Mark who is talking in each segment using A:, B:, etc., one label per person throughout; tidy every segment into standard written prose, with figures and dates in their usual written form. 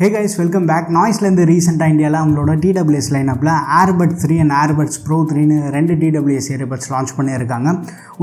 A: Hey guys, welcome back. Noiseலேருந்து ரீசெண்டாக இந்தியாவில் அவங்களோட TWS லைனப்பில் AirBuds 3 and AirBuds Pro 3ன்னு ரெண்டு TWS earbuds லான்ச் பண்ணியிருக்காங்க.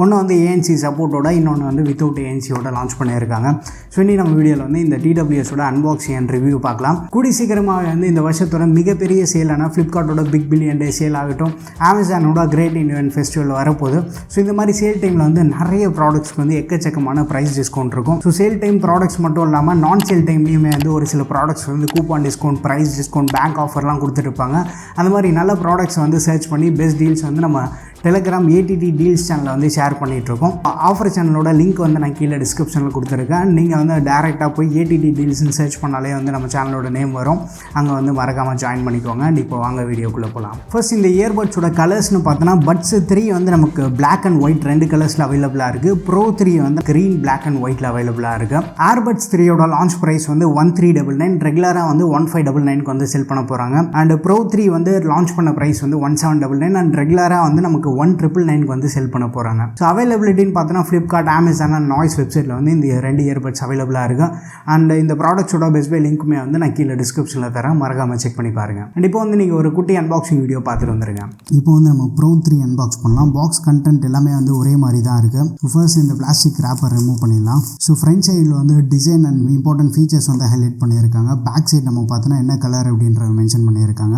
A: ஒன்று வந்து ANC சப்போர்ட்டோட, இன்னொன்று வந்து வித்தவுட் ANCயோட லான்ச் பண்ணியிருக்காங்க. ஸோ இன்னி நம்ம வீடியோவில் வந்து இந்த TWSோட அன்பாக்சிங் அண்ட் ரிவ்யூ பார்க்கலாம். கூடி சீக்கிரமாக வந்து இந்த வருஷத்தோட மிகப்பெரிய சேலான ஃப்ளிப்கார்ட்டோட பிக் பில்லியன் டே சேல் ஆகட்டும், அமேசானோட கிரேட் இண்டியன் ஃபெஸ்டிவல் வரப்போகுது. ஸோ இந்த மாதிரி சேல் டைமில் வந்து நிறைய ப்ராடக்ட்ஸ்க்கு வந்து எக்கச்சக்கமான ப்ரைஸ் டிஸ்கவுண்ட் இருக்கும். ஸோ சேல் டைம் ப்ராடக்ட்ஸ் மட்டும் இல்லாமல் நான் சேல் டைம்லேயுமே வந்து ஒரு சில ப்ராடக்ட்ஸ் வந்து coupon discount, price discount, bank ஆஃபர்லாம் கொடுத்துருப்பாங்க. அந்த மாதிரி நல்ல ப்ராடக்ட்ஸ் வந்து சர்ச் பண்ணி பெஸ்ட் டீல்ஸ் வந்து நம்ம டெலிகிராம் ஏடிடி டீல்ஸ் சேனலில் வந்து ஷேர் பண்ணிகிட்ருக்கோம். ஆஃபர் சேனலோட லிங்க் வந்து நான் கீழே டிஸ்கிரிப்ஷனில் கொடுத்துருக்கேன். நீங்கள் வந்து டேரெக்டாக போய் ஏடிடி டீல்ஸ்னு சர்ச் பண்ணாலே வந்து நம்ம சேனலோட நேம் வரும். அங்கே வந்து மறக்காமல் ஜாயின் பண்ணிக்கோங்க. இப்போ வாங்க வீடியோக்குள்ளே போகலாம். ஃபர்ஸ்ட் இந்த இயர்பட்ஸோட கலர்ஸ்னு பார்த்தோன்னா பட்ஸ் 3 வந்து நமக்கு பிளாக் அண்ட் ஒயிட் ரெண்டு கலர்ஸில் அவைலபிளாக இருக்குது. ப்ரோ 3 வந்து க்ரீன், பிளாக் அண்ட் ஒயிட்டில் அவைலபிளாக இருக்குது. ஏர்பட்ஸ் 3யோட லான்ச் ப்ரைஸ் வந்து 1399, ரெகுலராக வந்து 1599 வந்து செல் பண்ண போகிறாங்க. அண்ட் ப்ரோ 3 வந்து லான்ச் பண்ண ப்ரைஸ் வந்து 1799 அண்ட் ரெகுலராக வந்து நமக்கு 1999 வந்து செல் பண்ண போகிறாங்க. ஸோ அவைலபிலிட்டின்னு பார்த்தோன்னா ஃப்ளிப்கார்ட், அமேசான் அண்ட் நாய்ஸ் வெப்சைட்டில் வந்து இந்த ரெண்டு இயர்பட்ஸ் அவைலபிளாக இருக்குது. அண்ட் இந்த ப்ராடக்ட்ஸோட பெஸ்ட் பை லிங்க்குமே வந்து நான் கீழே டிஸ்கிரிப்ஷனில் தரேன், மறக்காமல் செக் பண்ணி பாருங்கள். அண்ட் இப்போ வந்து நீங்கள் ஒரு குட்டி அன்பாக்சிங் வீடியோ பார்த்துட்டு வந்துருங்க. இப்போ வந்து நம்ம ப்ரோ 3 அன்பாக்ஸ் பண்ணலாம். பாக்ஸ் கண்டென்ட் எல்லாமே வந்து ஒரே மாதிரி தான் இருக்குது. ஃபர்ஸ்ட் இந்த பிளாஸ்டிக் ரேப்பர் ரிமூவ் பண்ணிடலாம். ஸோ ஃப்ரண்ட் சைடில் வந்து டிசைன் அண்ட் இம்பார்ட்டன்ட் ஃபீச்சர்ஸ் வந்து ஹைலைட் பண்ணியிருக்காங்க. பேக் சைட் நம்ம பார்த்தோன்னா என்ன கலர் அப்படின்றத மென்ஷன் பண்ணியிருக்காங்க.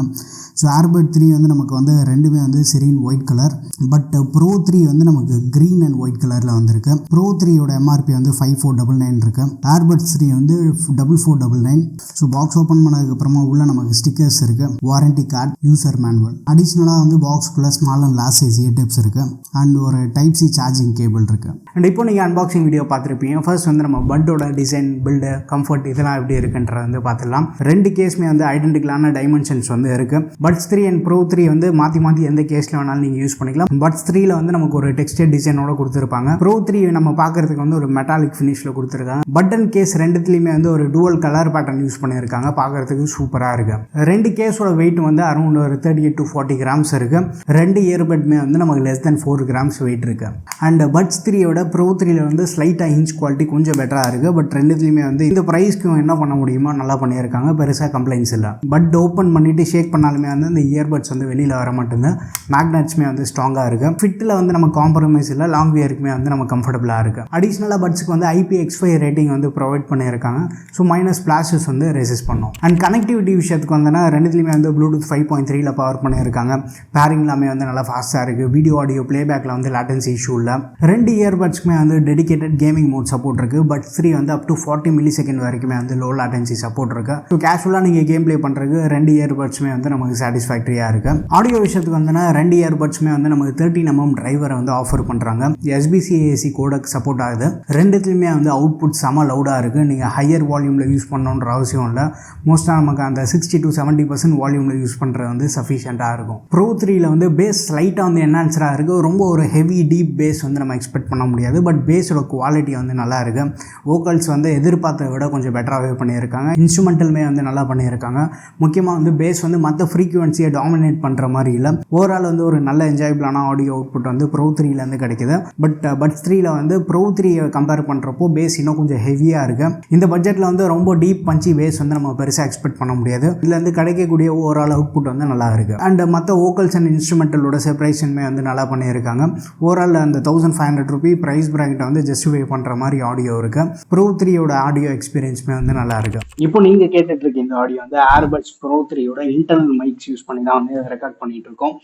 A: ஸோ ஏர்பட் 3 வந்து நமக்கு வந்து ரெண்டுமே வந்து serine white colour, but bro 3 வந்து நமக்கு க்ரீன் அண்ட் ஒயிட் கலரில் வந்திருக்கு. ப்ரோ 3யோட எம்ஆர்பி வந்து 5499 இருக்கு. ஏர்பட்ஸ் 3 வந்து 4499. ஸோ பாக்ஸ் ஓப்பன் பண்ணதுக்கப்புறமா உள்ள நமக்கு ஸ்டிக்கர்ஸ் இருக்குது, வாரண்டி கார்டு, யூசர் மேனுவல். அடிஷ்னலாக வந்து பாக்ஸ்குள்ளே small and large size ear tips இருக்குது அண்ட் ஒரு டைப் சி சார்ஜிங் கேபிள் இருக்குது. அண்ட் இப்போ நீங்கள் அன்பாக்சிங் வீடியோ பார்த்துருப்பீங்க. ஃபர்ஸ்ட் வந்து நம்ம பட்டோட டிசைன், பில்டு, கம்ஃபர்ட் இதெல்லாம் எப்படி இருக்குன்றத வந்து பார்த்துடலாம். ரெண்டு கேஸுமே வந்து ஐடென்டிக்கலான டைமென்ஷன்ஸ் வந்து இருக்குது. பட்ஸ் 3 அண்ட் ப்ரோ 3 வந்து மாற்றி எந்த கேஸில் வேணாலும் நீங்கள் யூஸ் பண்ணிக்கலாம். பட்ஸ் 3ல வந்து நமக்கு ஒரு டெக்ஸ்டர் டிசைனோட கொடுத்துருப்பாங்க. ப்ரோ 3 நம்ம பார்க்கறதுக்கு வந்து ஒரு மெட்டாலிக் ஃபினிஷில் கொடுத்துருக்காங்க. பட்டன் கேஸ் ரெண்டுத்துலையுமே வந்து ஒரு டூவல் கலர் பேட்டர்ன் யூஸ் பண்ணியிருக்காங்க. பார்க்கறதுக்கு சூப்பராக இருக்குது. ரெண்டு கேஸோட வெயிட் வந்து அரௌண்ட் ஒரு 38 to 40 கிராம்ஸ் இருக்குது. ரெண்டு இயர்பட்மே வந்து நமக்கு லெஸ் தென் 4 கிராம்ஸ் வெயிட் இருக்குது. அண்ட் பட்ஸ் 3யோட ப்ரோ 3ல வந்து ஸ்லைட்டாக இன்ச் குவாலிட்டி கொஞ்சம் பெட்டராக இருக்குது. பட் ரெண்டுத்துலையுமே வந்து இந்த ப்ரைஸ்க்கு என்ன பண்ண முடியுமோ நல்லா பண்ணியிருக்காங்க. பெருசாக கம்ப்ளைண்ட்ஸ் இல்லை. பட் ஓப்பன் பண்ணிவிட்டு ஷேக் பண்ணாலுமே வந்து இந்த இயர்பட்ஸ் வந்து வெளியில் வர மாட்டேங்குது. மேக்னெட்ஸுமே வந்து ஸ்ட்ராங்காக இருக்குது. ஃபிட்டில் வந்து நம்ம காம்ப்ரமைஸ் இல்லை. லாங் வியருக்குமே வந்து நம்ம கம்ஃபர்டபுளாக இருக்குது. அடிஷ்னலாக பட்ஸுக்கு வந்து IPX5 ரேட்டிங் வந்து ப்ரொவைட் பண்ணியிருக்காங்க. ஸோ மைனஸ் ஃப்ளாஷஸ் வந்து ரெசிஸ்ட் பண்ணும். அண்ட் கனெக்டிவிட்டி விஷயத்துக்கு வந்தோன்னா ரெண்டுத்துலையுமே வந்து ப்ளூடூத் 5.3ல பவர் பண்ணியிருக்காங்க. பேரிங் எல்லாமே வந்து நல்லா ஃபாஸ்ட்டாக இருக்குது. வீடியோ ஆடியோ பிளேபேக்கில் வந்து லேட்டன்சி இஷ்யூ இல்லை. ரெண்டு இயர்பட்ஸ்க்குமே வந்து டெடிகேட்டட் கேமிங் மோட் சப்போர்ட் இருக்குது. பட் 3 வந்து அப் டு 40 மில்லிசெகண்ட் வரைக்குமே வந்து லோ லேட்டன்சி சப்போர்ட் இருக்குது. ஸோ கேஷுவலாக நீங்கள் கேம் ப்ளே பண்ணுறதுக்கு ரெண்டு இயர்பட்ஸுமே வந்து நமக்கு சாட்டிஸ்ஃபேக்டரியாக இருக்குது. ஆடியோ விஷயத்துக்கு வந்தோன்னா ரெண்டு இயர்பட்ஸுமே வந்து நமக்கு 13mm டிரைவரை வந்து ஆஃபர் பண்ணுறாங்க. SBC/AC கோடக் சப்போர்ட் ஆகுது. ரெண்டுத்துலையுமே வந்து அவுட்புட் செம லவுடாக இருக்குது. நீங்கள் ஹையர் வால்யூமில் யூஸ் பண்ணணுன்ற அவசியம் இல்லை. மோஸ்ட்டாக நமக்கு அந்த 60 to 70% வால்யூமில் யூஸ் பண்ணுறது வந்து சஃபிஷியண்ட்டாக இருக்கும். ப்ரோ 3ல வந்து பேஸ் லைட்டாக வந்து என்ஹான்ஸராக இருக்குது. ரொம்ப ஒரு ஹெவி டீப் பேஸ் வந்து நம்ம எக்ஸ்பெக்ட் பண்ண முடியாது. பட் பேஸோட குவாலிட்டி வந்து நல்லா இருக்குது. வோக்கல்ஸ் வந்து எதிர்பார்த்ததை விட கொஞ்சம் பெட்டராகவே பண்ணியிருக்காங்க. இன்ஸ்ட்ருமெண்டலுமே வந்து நல்லா பண்ணியிருக்காங்க. முக்கியமாக வந்து பேஸ் வந்து மற்ற ஃப்ரீக்வன்சியை டாமினேட் பண்ணுற மாதிரி இல்லை. ஓவரால் வந்து ஒரு நல்ல என்ஜாயபிளான ஆடியோ அவுட்புட் வந்து ப்ரோ 3லேருந்து கிடைக்குது. பட் பட்ஸ் 3ல வந்து ப்ரோ 3 கம்பேர் பண்ணுறப்போ பேஸ் இன்னும் கொஞ்சம் ஹெவியாக இருக்குது. இந்த பட்ஜெட்டில் வந்து ரொம்ப டீப் பஞ்சி பேஸ் வந்து நம்ம பெருசாக எக்ஸ்பெக்ட் பண்ண முடியாது. இதில் வந்து கிடைக்கக்கூடிய ஓவரால் அவுட்புட் வந்து நல்லா இருக்குது. அண்ட் மற்ற வோக்கல்ஸ் அண்ட் இன்ஸ்ட்ருமெண்டலோட செப்பரேஷனுமே வந்து நல்லா பண்ணியிருக்காங்க. ஓவரால் அந்த 1500 ரூபி ப்ரைஸ் ப்ராக்கெட்டை வந்து ஜஸ்டிஃபை பண்ணுற மாதிரி ஆடியோ இருக்குது. ப்ரோ 3யோட ஆடியோ எக்ஸ்பீரியன்ஸுமே வந்து நல்லா இருக்குது. இப்போ நீங்கள் கேட்டுட்டு இருக்க இந்த ஆடியோ வந்து ஏர்பட்ஸ் ப்ரோ 3யோட இன்டர்னல் மைக்ஸ் யூஸ் பண்ணி தான் வந்து ரெக்கார்ட் பண்ணிட்டு இருக்கோம்.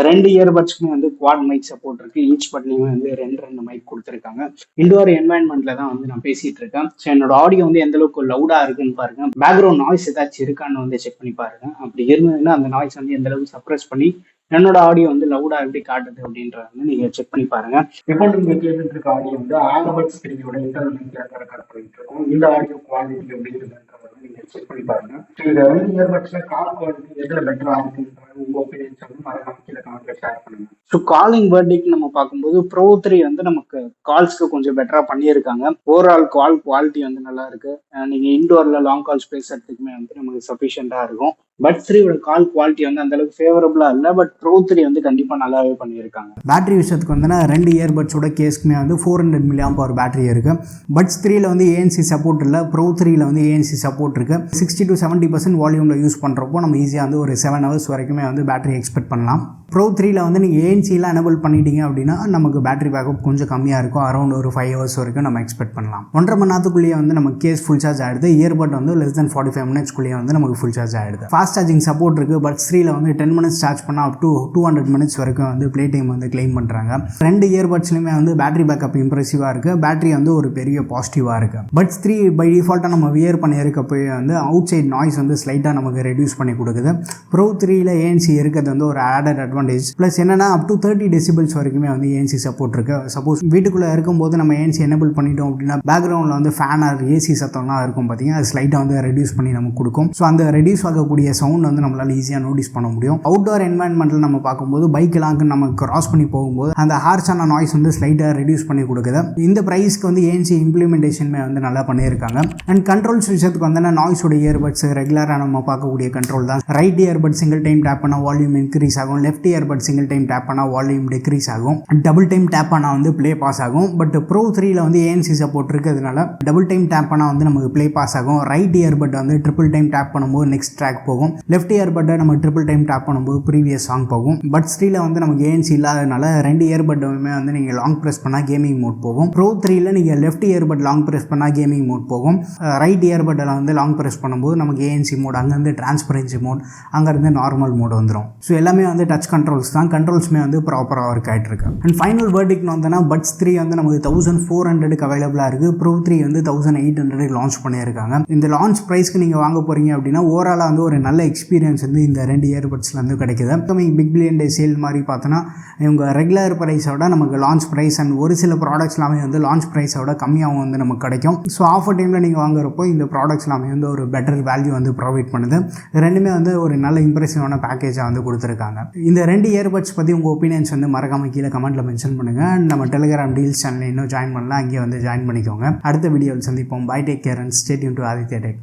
A: ரெண்டு இயர்பட்ஸ்க்குமே வந்து குவாட் மைக் சப்போர்ட் இருக்கு. ஈச் பட்லையுமே வந்து ரெண்டு மைக் கொடுத்துருக்காங்க. இண்டோர் என்வாயன்மெண்ட்ல தான் வந்து நான் பேசிட்டு இருக்கேன். ஸோ என்னோட ஆடியோ வந்து எந்த அளவுக்கு லவுடா இருக்குன்னு பாருங்க. பேக்ரவுண்ட் நாய்ஸ் ஏதாச்சும் இருக்கான்னு வந்து செக் பண்ணி பாருங்க. அப்படி இருந்ததுன்னா அந்த நாய்ஸ் வந்து எந்த அளவுக்கு சப்ரஸ் பண்ணி என்னோட ஆடியோ வந்து லவுடா எப்படி காட்டுது அப்படின்றத வந்து நீங்க செக் பண்ணி பாருங்க. இப்போ நீங்க கேட்டுட்டு இருக்க ஆடியோ வந்து ஏர்பட்ஸ் 3யோட இன்டர்னல் மைக்ல ரெக்கார்ட் பண்ணிட்டு இருக்கோம். இந்த ஆடியோ குவாலிட்டி எப்படி இருக்குன்றத நீங்க செக் பண்ணி பாருங்க. இந்த ரெண்டு இயர்பட்ஸ்ல கால் குவாலிட்டி எதுல பெட்டரா இருக்குன்றது உங்க ஒப்பீனியன்ஸ் வந்து மறக்காம கீழே கமெண்ட்ல ஷேர் பண்ணுங்க. ஸோ காலிங் வேர்டிக் நம்ம பார்க்கும்போது ப்ரோ 3 வந்து நமக்கு கால்ஸ்க்கு கொஞ்சம் பெட்டரா பண்ணியிருக்காங்க. ஓவரால் கால் குவாலிட்டி வந்து நல்லா இருக்கு. நீங்க இன்டோர்ல லாங் கால்ஸ் பேசுறதுக்குமே வந்து நமக்கு சஃபிஷியண்டா இருக்கும். பட் 3யோட கால் குவாலிட்டி வந்து அந்த அளவுக்கு ஃபேவரபிளா இல்லை. பட் ப்ரோ 3 வந்து கண்டிப்பா நல்லாவே பண்ணியிருக்காங்க. பேட்டரி விஷயத்துக்கு வந்து ரெண்டு இயர்பட்ஸோட கேஸ்க்குமே வந்து 400 mAh பேட்டரி இருக்கு. பட்ஸ் 3ல வந்து ஏஎன்சி சப்போர்ட் இல்லை. ப்ரோ 3ல வந்து ஏஎன்சி சப்போர்ட் இருக்கு. 60 to 70% வால்யூம்ல யூஸ் பண்றப்போ நம்ம ஈஸியாக வந்து ஒரு 7 hours வரைக்குமே வந்து பேட்டரி எக்ஸ்பெக்ட் பண்ணலாம். ப்ரோ 3ல வந்து நீங்கள் ஏஎன்சிலாம் எனபிள் பண்ணிட்டீங்க அப்படின்னா நமக்கு பேட்டரி பேக்கப் கொஞ்சம் கம்மியாக இருக்கும். அரௌண்ட் ஒரு 5 hours வரைக்கும் நம்ம எக்ஸ்பெக்ட் பண்ணலாம். 1.5 மணி நேரத்துக்குள்ளேயே வந்து நம்ம கேஸ் ஃபுல் சார்ஜ் ஆகிடுது. இயர்பட் வந்து less than 45 minutesக்குள்ளேயே வந்து நமக்கு ஃபுல் சார்ஜ் ஆகிடுது. ஃபாஸ்ட் சார்ஜிங் சப்போர்ட் இருக்குது. பட் 3ல வந்து 10 minutes சார்ஜ் பண்ணால் up to 200 minutes வரைக்கும் வந்து ப்ளே டைம் வந்து கிளைம் பண்ணுறாங்க. ரெண்டு இயர்பட்ஸ்லையுமே வந்து பேட்டரி பேக்கப் இம்ப்ரெசிவாக இருக்குது. பேட்டரி வந்து ஒரு பெரிய பாசிட்டிவாக இருக்குது. பட்ஸ் 3 பை டிஃபால்ட்டாக நம்ம வியர் பண்ணியிருக்கப்போ வந்து அவுட் சைட் நாய்ஸ் வந்து ஸ்லைட்டாக நமக்கு ரெடியூஸ் பண்ணி கொடுக்குது. ப்ரோ 3ல ஏஎன்சி இருக்கிறது வந்து ஒரு ஆடட் அட்வான்டேஜ். ப்ளஸ் என்னன்னா up to 30 decibels வரைக்குமே வந்து ஏஎன்சி சப்போர்ட் இருக்கு. சப்போஸ் வீட்டுக்குள்ளே இருக்கும்போது நம்ம ஏஎன்சி எனபிள் பண்ணிட்டோம் அப்படின்னா பேக்ரவுண்டில் வந்து ஃபேன் ஆர் ஏசி சத்தம்லாம் இருக்கும் பார்த்தீங்கன்னா அது ஸ்லைட்டாக வந்து ரெடியூஸ் பண்ணி நமக்கு கொடுக்கும். ஸோ அந்த ரெடியூஸ் ஆகக்கூடிய சவுண்ட் வந்து நம்மளால் ஈஸியாக நோட்டீஸ் பண்ண முடியும். அவுட்டோர் என்வாயன்மெண்ட்டில் நம்ம பார்க்கும்போது பைக்கெல்லாம் நம்ம கிராஸ் பண்ணி போகும்போது அந்த ஹார்ஷான நாய்ஸ் வந்து ஸ்லைட்டாக ரெடியூஸ் பண்ணி கொடுக்குது. இந்த ப்ரைஸ்க்கு வந்து ஏஎன்சி இம்ப்ளிமெண்டேஷனுமே வந்து நல்லா பண்ணியிருக்காங்க. அண்ட் கண்ட்ரோல்ஸ் விஷயத்துக்கு வந்து நாய்ஸோட இயர்பட்ஸ் ரெகுலராக நம்ம பார்க்கக்கூடிய கண்ட்ரோல் தான். Right earbud single time tap பண்ணால் வால்யூம் இன்க்ரீஸ் ஆகும். Left earbud single time tap பண்ணால் வால்யூம் டிக்ரீஸ் ஆகும். டபுள் டைம் டேப் பண்ணால் வந்து ப்ளே பாஸ் ஆகும். பட் ப்ரோ 3ல வந்து ஏஎன்சி சப்போர்ட் இருக்கிறதுனால டபுள் டைம் டேப் பண்ணால் வந்து நமக்கு ப்ளே பாஸ் ஆகும். ரைட் இயர்பட் வந்து ட்ரிபிள் டைம் டேப் பண்ணும்போது நெக்ஸ்ட் ட்ராக் போகும். லெஃப்ட் இயர்பட்டை நம்ம ட்ரிபிள் டைம் டேப் பண்ணும்போது ப்ரீவியஸ் சாங் போகும். பட் 3ல வந்து நமக்கு ஏஎன்சி இல்லாதனால ரெண்டு இயர்பட்டுமே வந்து நீங்கள் லாங் ப்ரெஸ் பண்ணால் கேமிங் மோட் போகும். ப்ரோ 3ல நீங்கள் லெஃப்ட் இயர்பட் லாங் ப்ரெஸ் பண்ணால் கேமிங் மோட் போகும். ரைட் இயர்பட்டில் வந்து லாங் ப்ரெஸ் பண்ணும்போது நமக்கு ஏஎன்சி மோட், அங்கேருந்து டிரான்ஸ்பரன்சி மோட், அங்கேருந்து நார்மல் மோட் வந்துடும். ஸோ எல்லாமே வந்து டச் கண்ட்ரோல்ஸ் தான். கண்ட்ரோல்ஸுமே வந்து ப்ராப்பராக ஒர்க் ஆகிட்டு இருக்கு. அண்ட் ஃபைனல் வேர்டிக்னு வந்தோன்னா பட்ஸ் 3 வந்து நமக்கு 1400 அவைலபிளாக இருக்குது. ப்ரோ 3 வந்து 1800 லான்ச் பண்ணியிருக்காங்க. இந்த லான்ச் ப்ரைஸ்க்கு நீங்கள் வாங்க போகிறீங்க அப்படின்னா ஓவராலாக வந்து ஒரு நல்ல எக்ஸ்பீரியன்ஸ் வந்து இந்த ரெண்டு இயர்பட்ஸில் வந்து கிடைக்குது. Upcoming big billion day sale மாதிரி பார்த்தோன்னா இவங்க ரெகுலர் ப்ரைஸோட நமக்கு லான்ச் ப்ரைஸ் அண்ட் ஒரு சில ப்ராடக்ட்ஸ் எல்லாமே வந்து லான்ச் ப்ரைஸோட கம்மியாகவும் வந்து நமக்கு கிடைக்கும். ஸோ ஆஃபர் டைமில் நீங்கள் வாங்குறப்போ இந்த ப்ராடக்ட்ஸ் எல்லாமே வந்து ஒரு பெட்டர் வேல்யூ வந்து ப்ரொவைட் பண்ணுது. ரெண்டுமே வந்து ஒரு நல்ல இம்ப்ரெசிவான பேக்கேஜாக வந்து கொடுத்துருக்காங்க. இந்த ரெண்டு இயர்பட்ஸ் பற்றி உங்கள் ஒப்பீனியன்ஸ் வந்து மறக்காம கீழே கமெண்ட்டில் மென்ஷன் பண்ணுங்கள். நம்ம டெலிகிராம் டீல்ஸ் சேனல் இன்னும் ஜாயின் பண்ணலாம், அங்கேயே வந்து ஜாயின் பண்ணிக்கோங்க. அடுத்த வீடியோவில் சந்திப்போம். Bye, take care and stay tune to Aditya tech.